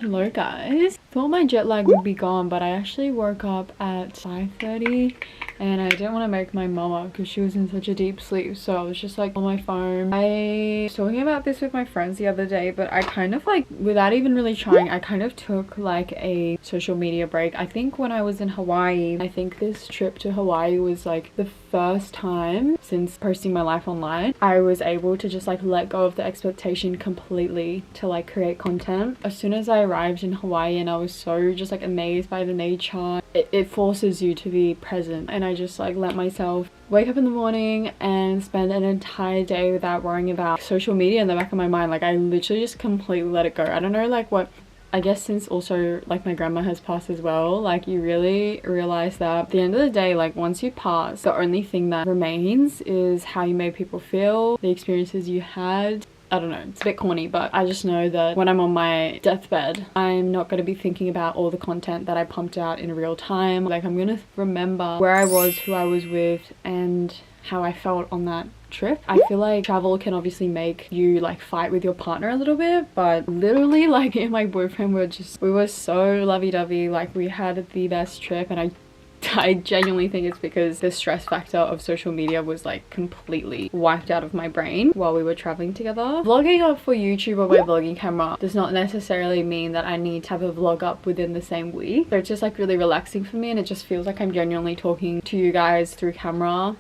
Hello guys. Thought my jet lag would be gone, but I actually woke up at 5:30 and I didn't want to make my mama because she was in such a deep sleep, so I was just like on my phone. I was talking about this with my friends the other day, but I kind of like, without even really trying, I kind of took like a social media break. I think when I was in Hawaii, I think this trip to Hawaii was like the first time since posting my life online I was able to just like let go of the expectation completely to like create content. As soon as I arrived in Hawaii and I was so just like amazed by the nature, it forces you to be present, and I just like let myself wake up in the morning and spend an entire day without worrying about social media in the back of my mind. Like I literally just completely let it go. I don't know, like what, I guess since also like my grandma has passed as well, like you really realize that at the end of the day, like once you pass, the only thing that remains is how you made people feel, the experiences you had. I don't know, it's a bit corny, but I just know that when I'm on my deathbed, I'm not going to be thinking about all the content that I pumped out in real time. Like I'm going to remember where I was, who I was with, and how I felt on that trip. I feel like travel can obviously make you like fight with your partner a little bit, but literally like me and my boyfriend we were so lovey-dovey. Like we had the best trip, and I genuinely think it's because the stress factor of social media was like completely wiped out of my brain while we were traveling together. Vlogging up for YouTube or my vlogging camera does not necessarily mean that I need to have a vlog up within the same week. So it's just like really relaxing for me, and it just feels like I'm genuinely talking to you guys through camera.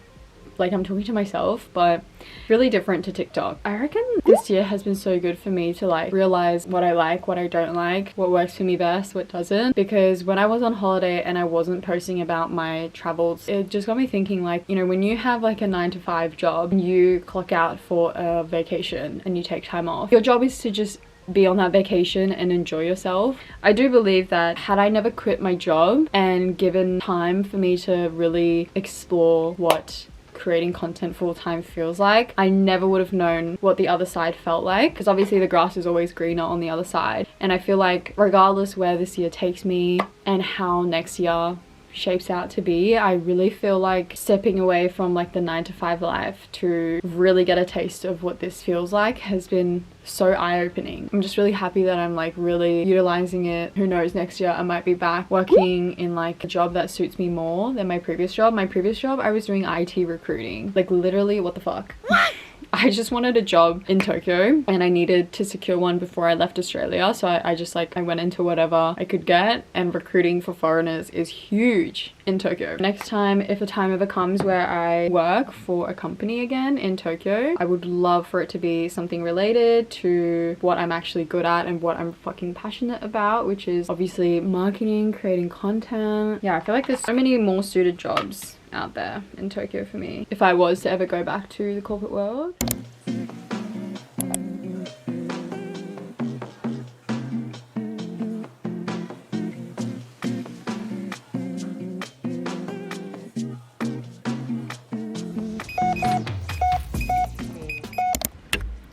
Like I'm talking to myself, but really different to TikTok. I reckon this year has been so good for me to like realize what I like, what I don't like, what works for me best, what doesn't. Because when I was on holiday and I wasn't posting about my travels, it just got me thinking, like, you know, when you have like a 9-to-5 job, you clock out for a vacation and you take time off, your job is to just be on that vacation and enjoy yourself. I do believe that had I never quit my job and given time for me to really explore what creating content full-time feels like, I never would have known what the other side felt like, because obviously the grass is always greener on the other side. And I feel like regardless where this year takes me and how next year shapes out to be, I really feel like stepping away from like the 9-to-5 life to really get a taste of what this feels like has been so eye-opening. I'm just really happy that I'm like really utilizing it. Who knows, next year I might be back working in like a job that suits me more than my previous job. My previous job, I was doing IT recruiting. Like literally, what the fuck? I just wanted a job in Tokyo and I needed to secure one before I left Australia, so I went into whatever I could get, and recruiting for foreigners is huge in Tokyo. Next time, if a time ever comes where I work for a company again in Tokyo, I would love for it to be something related to what I'm actually good at and what I'm fucking passionate about, which is obviously marketing, creating content. Yeah, I feel like there's so many more suited jobs out there in Tokyo for me if I was to ever go back to the corporate world.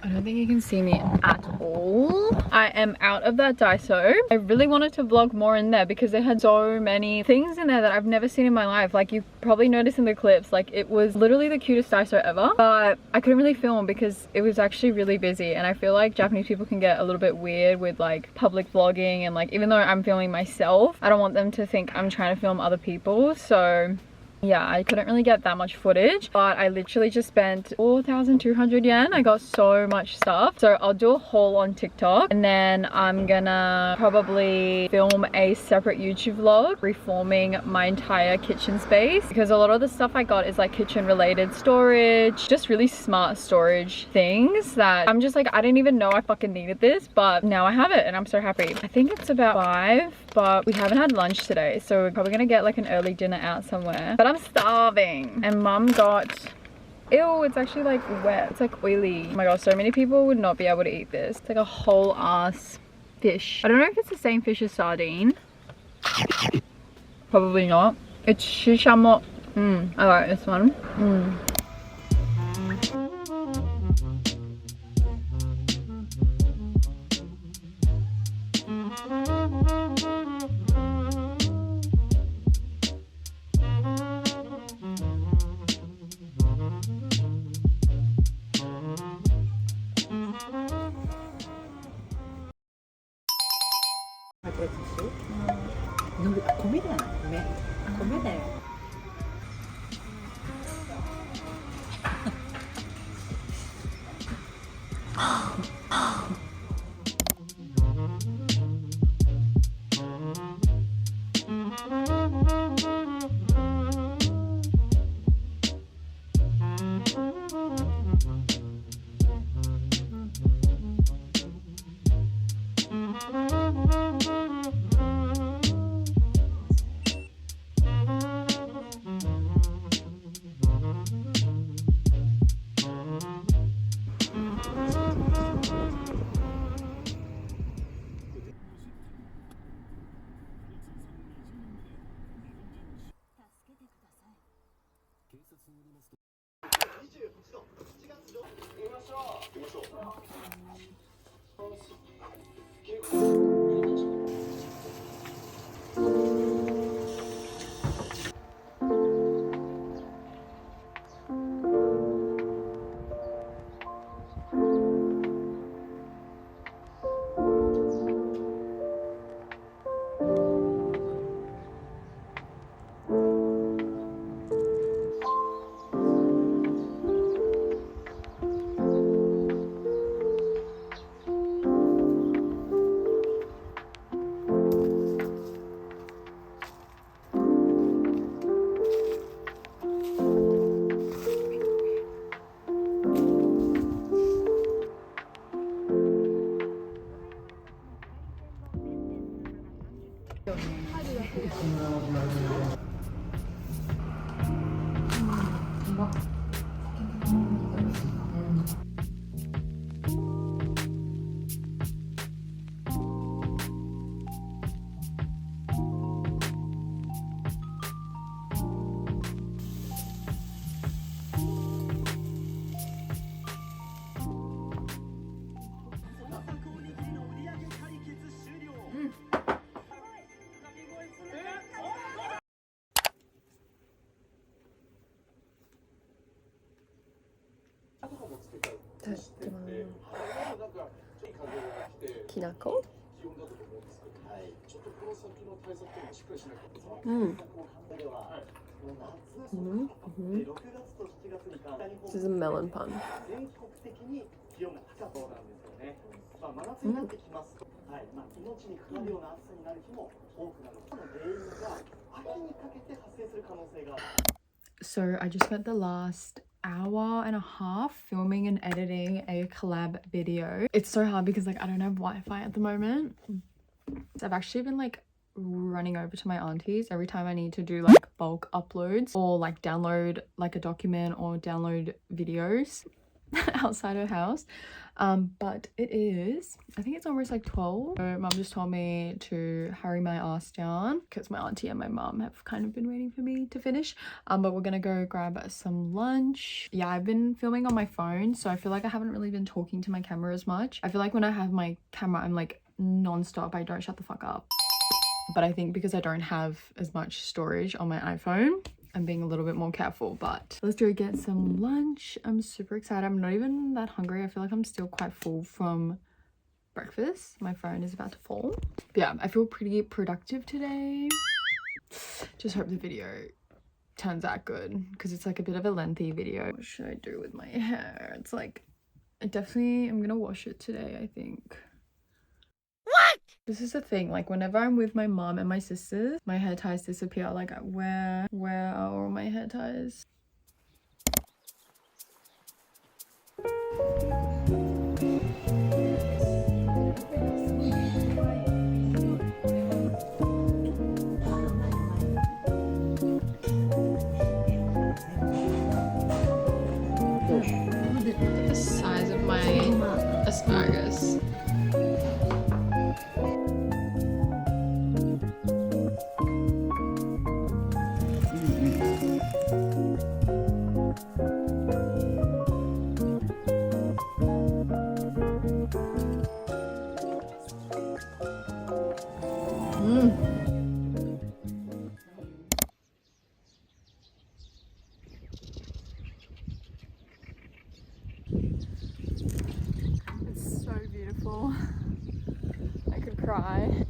I don't think you can see me at all. I am out of that daiso. I really wanted to vlog more in there because they had so many things in there that I've never seen in my life. Like you probably noticed in the clips, like it was literally the cutest daiso ever, but I couldn't really film because it was actually really busy, and I feel like Japanese people can get a little bit weird with like public vlogging, and like even though I'm filming myself, I don't want them to think I'm trying to film other people. So yeah, I couldn't really get that much footage, but I literally just spent 4,200 yen. I got so much stuff. So I'll do a haul on TikTok, and then I'm gonna probably film a separate YouTube vlog reforming my entire kitchen space, because a lot of the stuff I got is like kitchen related storage, just really smart storage things that I'm just like, I didn't even know I fucking needed this, but now I have it and I'm so happy. I think it's about 5, but we haven't had lunch today, so we're probably gonna get like an early dinner out somewhere. But I'm starving. And mum got, ew, it's actually like wet. It's like oily. Oh my god, so many people would not be able to eat this. It's like a whole ass fish. I don't know if it's the same fish as sardine. Probably not. It's shishamo. I like this one. Kinako? This is a melon pun. So I just spent the last hour and a half filming and editing a collab video. It's so hard because like I don't have Wi-Fi at the moment. I've actually been like running over to my auntie's every time I need to do like bulk uploads or like download like a document or download videos outside her house. But it is, I think it's almost like 12. So mum just told me to hurry my ass down because my auntie and my mum have kind of been waiting for me to finish. But we're gonna go grab some lunch. Yeah, I've been filming on my phone, so I feel like I haven't really been talking to my camera as much. I feel like when I have my camera, I'm like non-stop. I don't shut the fuck up. But I think because I don't have as much storage on my iPhone, I'm being a little bit more careful. But let's go get some lunch. I'm super excited. I'm not even that hungry. I feel like I'm still quite full from breakfast. My phone is about to fall. But yeah, I feel pretty productive today. Just hope the video turns out good because it's like a bit of a lengthy video. What should I do with my hair? It's like, I'm gonna wash it today, I think. This is the thing, like whenever I'm with my mom and my sisters, my hair ties disappear. Like where are all my hair ties? Look at the size of my asparagus. It's so beautiful. I could cry.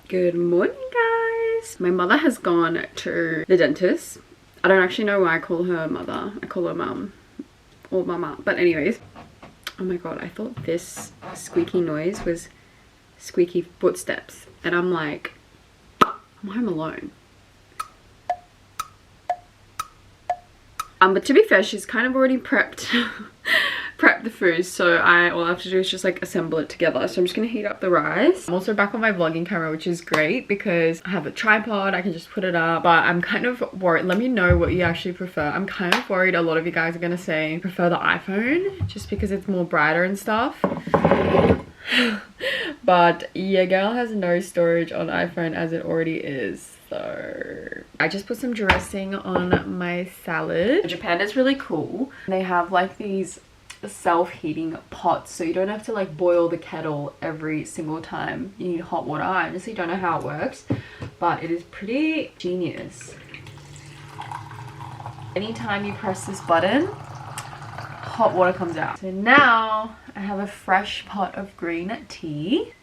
Good morning, guys. My mother has gone to the dentist. I don't actually know why I call her mother. I call her mum or mama. But anyways, oh my god, I thought this squeaky noise was squeaky footsteps. And I'm like, I'm home alone. But to be fair, she's kind of already prepped the food, so all I have to do is just like assemble it together. So I'm just gonna heat up the rice. I'm also back on my vlogging camera, which is great because I have a tripod, I can just put it up. But I'm kind of worried. Let me know what you actually prefer. I'm kind of worried a lot of you guys are gonna say prefer the iPhone just because it's more brighter and stuff. But yeah, girl has no storage on iPhone as it already is. So I just put some dressing on my salad. Japan is really cool. They have like these self-heating pots, so you don't have to like boil the kettle every single time you need hot water. I honestly don't know how it works, but it is pretty genius. Anytime you press this button, hot water comes out. So now I have a fresh pot of green tea.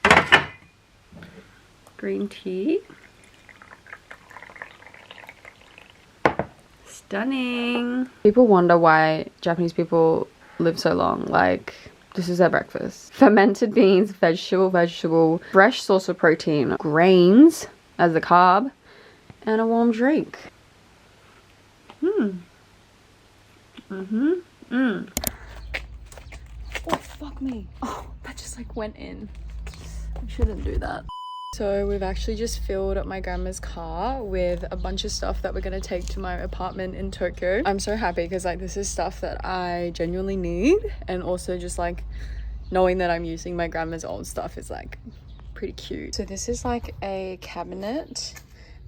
Green tea. Stunning. People wonder why Japanese people live so long. Like, this is their breakfast: fermented beans, vegetable, fresh source of protein, grains as a carb, and a warm drink. Oh, fuck me. Oh, that just like went in. I shouldn't do that. So we've actually just filled my grandma's car with a bunch of stuff that we're gonna take to my apartment in Tokyo. I'm so happy because like this is stuff that I genuinely need, and also just like knowing that I'm using my grandma's old stuff is like pretty cute. So this is like a cabinet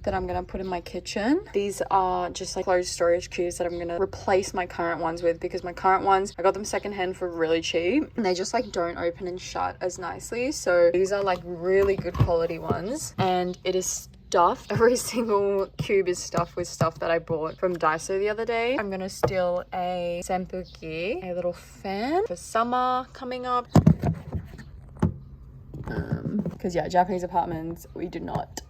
that I'm gonna put in my kitchen. These are just like closed storage cubes that I'm gonna replace my current ones with, because my current ones, I got them secondhand for really cheap and they just like don't open and shut as nicely. So these are like really good quality ones, and it is stuffed. Every single cube is stuffed with stuff that I bought from Daiso the other day. I'm gonna steal a senpuki, a little fan for summer coming up. Because yeah, Japanese apartments, we do not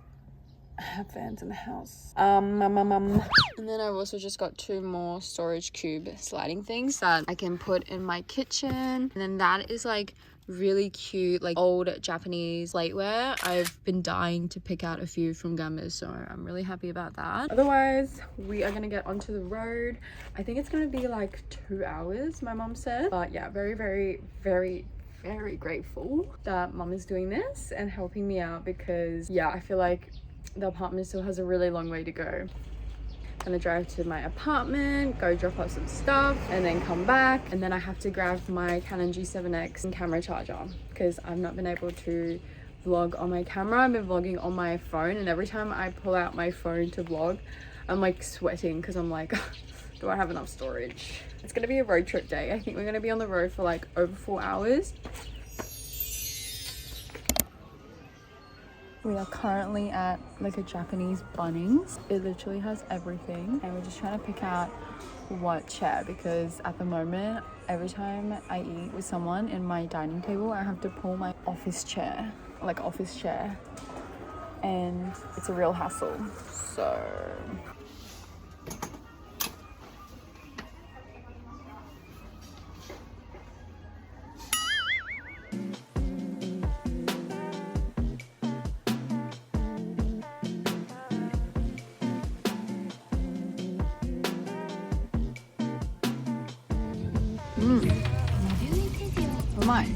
have fans in the house. And then I've also just got 2 more storage cube sliding things that I can put in my kitchen. And then that is like really cute, like old Japanese plateware. I've been dying to pick out a few from Gammas, so I'm really happy about that. Otherwise, we are gonna get onto the road. I think it's gonna be like 2 hours, my mom said. But yeah, very grateful that mom is doing this and helping me out, because yeah, I feel like the apartment still has a really long way to go. I'm gonna drive to my apartment, go drop off some stuff, and then come back, and then I have to grab my Canon G7X and camera charger because I've not been able to vlog on my camera. I've been vlogging on my phone, and every time I pull out my phone to vlog, I'm like sweating because I'm like, do I have enough storage? It's gonna be a road trip day. I think we're gonna be on the road for like over 4 hours. We are currently at like a Japanese Bunnings. It literally has everything, and we're just trying to pick out what chair, because at the moment every time I eat with someone in my dining table I have to pull my office chair, and it's a real hassle. Soうまい。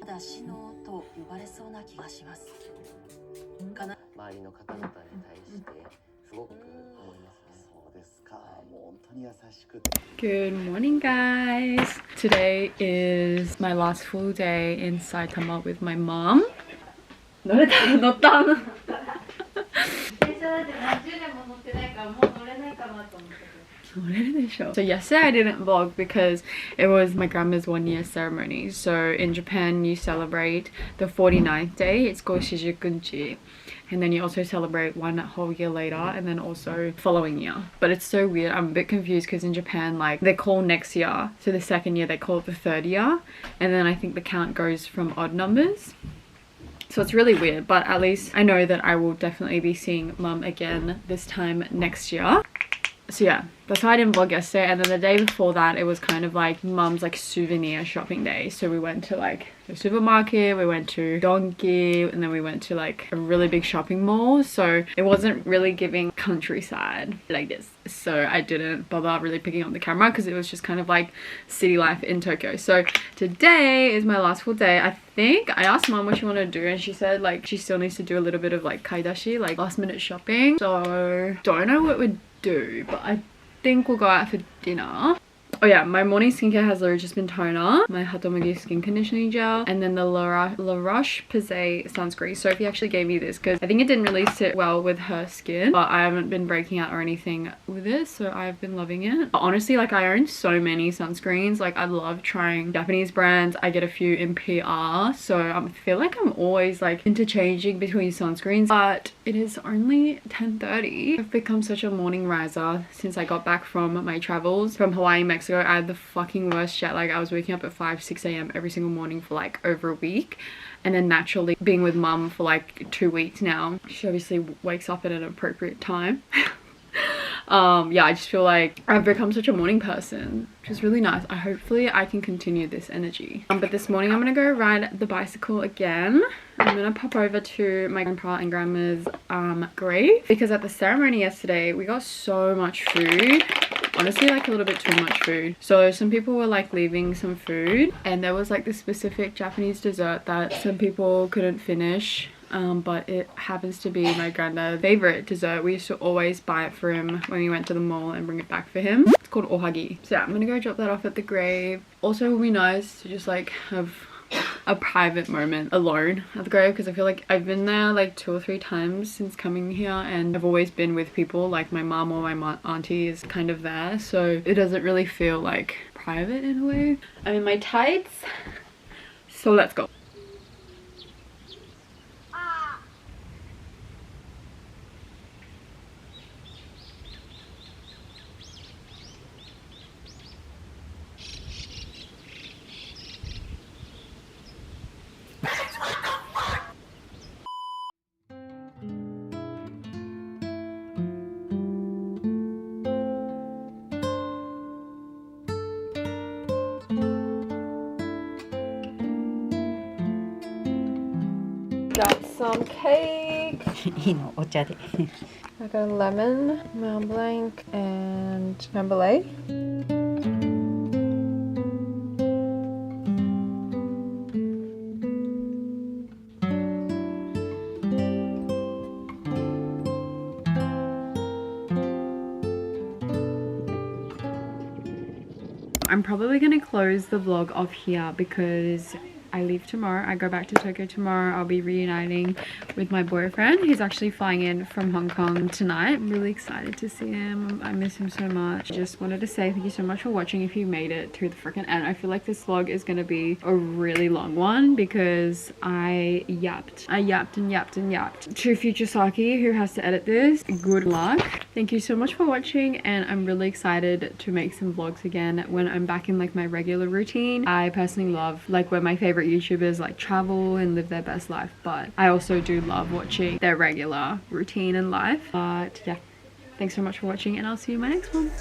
私のと呼ばれそうな気がします。周りの方々に対してすごく思いますね。そうですか。もう本当に優しくて。Good morning, guys. Today is my last full day in Saitama with my mom. 乗れた乗ったの。電車だって何十年も乗ってないからもう乗れないかなと思って。So yesterday I didn't vlog because it was my grandma's 1-year ceremony. So in Japan you celebrate the 49th day, it's called Shijukunchi, and then you also celebrate one whole year later and then also following year. But it's so weird, I'm a bit confused because in Japan like they call next year, so the second year they call it the third year, and then I think the count goes from odd numbers. So it's really weird, but at least I know that I will definitely be seeing mum again this time next year. So yeah, that's why I didn't vlog yesterday. And then the day before that, it was kind of like mum's like souvenir shopping day. So we went to like the supermarket, we went to Donkey, and then we went to like a really big shopping mall. So it wasn't really giving countryside like this. So I didn't bother really picking up the camera because it was just kind of like city life in Tokyo. So today is my last full day. I think I asked mum what she wanted to do, and she said like she still needs to do a little bit of like kaidashi, like last minute shopping. So don't know what we'd do, but I think we'll go out for dinner. Oh yeah, my morning skincare has literally just been toner, my Hatomugi skin conditioning gel, and then the La Roche-Posay sunscreen. Sophie actually gave me this because I think it didn't really sit well with her skin, but I haven't been breaking out or anything with it, so I've been loving it. But honestly, like I own so many sunscreens. Like I love trying Japanese brands. I get a few in PR, so I feel like I'm always like interchanging between sunscreens. But it is only 10:30. I've become such a morning riser since I got back from my travels from Hawaii, Mexico. I had the fucking worst jet lag. I was waking up at 5-6 a.m. every single morning for like over a week, and then naturally being with mum for like 2 weeks now, she obviously wakes up at an appropriate time. Yeah, I just feel like I've become such a morning person, which is really nice. Hopefully I can continue this energy. But this morning I'm gonna go ride the bicycle again. I'm gonna pop over to my grandpa and grandma's grave, because at the ceremony yesterday we got so much food. Honestly, like a little bit too much food. So some people were like leaving some food, and there was like this specific Japanese dessert that some people couldn't finish. But it happens to be my granddad's favorite dessert. We used to always buy it for him when we went to the mall and bring it back for him. It's called ohagi. So yeah, I'm gonna go drop that off at the grave. Also, it would be nice to just like have a private moment alone at the grave, because I feel like I've been there like 2 or 3 times since coming here, and I've always been with people, like my mom or my auntie is kind of there, so it doesn't really feel like private in a way. I'm in my tights, so let's go. Got some cake. いいの、お茶で。I got a lemon, Mont Blanc, and creme brulee. I'm probably gonna close the vlog off here because I leave tomorrow. I go back to Tokyo tomorrow. I'll be reuniting with my boyfriend. He's actually flying in from Hong Kong tonight. I'm really excited to see him. I miss him so much. Just wanted to say thank you so much for watching if you made it to the freaking end. I feel like this vlog is gonna be a really long one because I yapped and yapped. To future Saki, who has to edit this, good luck. Thank you so much for watching, and I'm really excited to make some vlogs again when I'm back in like my regular routine. I personally love like when my favorite YouTubers like travel and live their best life, but I also do love watching their regular routine in life. But yeah, thanks so much for watching, and I'll see you in my next one.